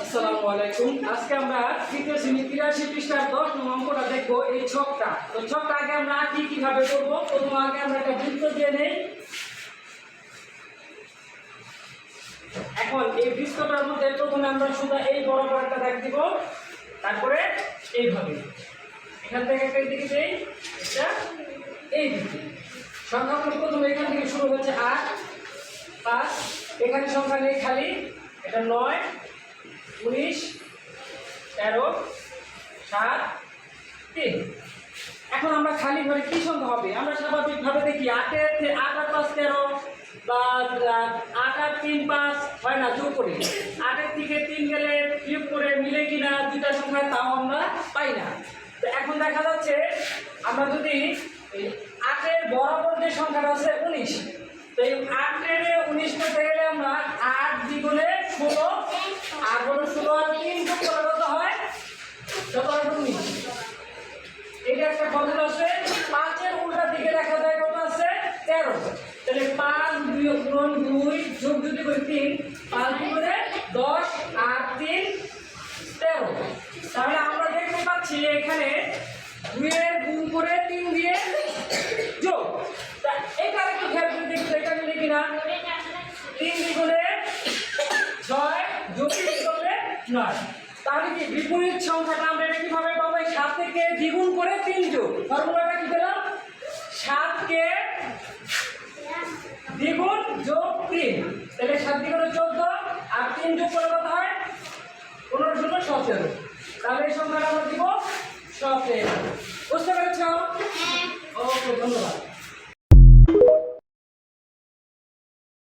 আসসালামু আলাইকুম। আজকে আমরা তৃতীয় শ্রেণী 83 পৃষ্ঠার 10 নং অঙ্কটা দেখবো। এই ছকটা, তো ছকটা আগে আমরা কিভাবে করবো, প্রথমে আগে আমরা একটা বৃত্ত দিয়ে নেই। এখন এই বৃত্তটার মধ্যে প্রথমে আমরা শুধু এই বরাবর একটা দাগ দিব, তারপরে এইভাবে এখান থেকে একটা দিকে দেই, এটা এই দিকে সংখ্যা প্রথমে এখান থেকে শুরু হচ্ছে 8 5, এখানে সংখ্যা নেই খালি, এটা 9 19 13 7 3। এখন আমরা খালি ঘরে কি সংখ্যা হবে? আমরা স্বাভাবিকভাবে দেখি 8 আর 5 13 বা 8 আর 3 5 হয় না, যোগ করি 8 এর থেকে 3 গেলে বিয়োগ করে মিলে কিনা দুইটা সংখ্যা তাও আমরা পাই না। তো এখন দেখা যাচ্ছে আমরা যদি এই 8 এর বরাবর যে সংখ্যাটা আছে 19, তো এই 8 এর 19 করতে গেলে আমরা 8 দ্বিগুণে 16, আর হলো 16 আর 3 যোগ করলে কত হয়? 19। এটা একটা পদ্ধতি আছে। 5 এর উল্টা দিকে দেখা যায় কত আছে? 13। তাহলে 5 গুণ 2 যোগ যদি করি 3, 5 গুণে 10 আর 3 13। তাহলে আমরা দেখতে পাচ্ছি এখানে 2 এর গুণ করে 3 দিয়ে যোগ। তা এটা একটু খেয়াল করে দেখি এটা মিলে কিনা। 3 দ্বিগুণে 6 যোগ করলে 9। তাহলে কি বিপরীত সংখ্যাটা আমরা কিভাবে পাবো? 7 থেকে দ্বিগুণ করে 3 যোগ, ফর্মুলাটা কি পেলাম? 7 কে দ্বিগুণ যোগ 3, তাহলে 7 দ্বিগুণে 14 আর 3 যোগ করলে কত হয়? 15 × 17। তাহলে এই সংখ্যাটা আমরা দিব 17। বুঝতে পেরেছ? ওকে, ধন্যবাদ।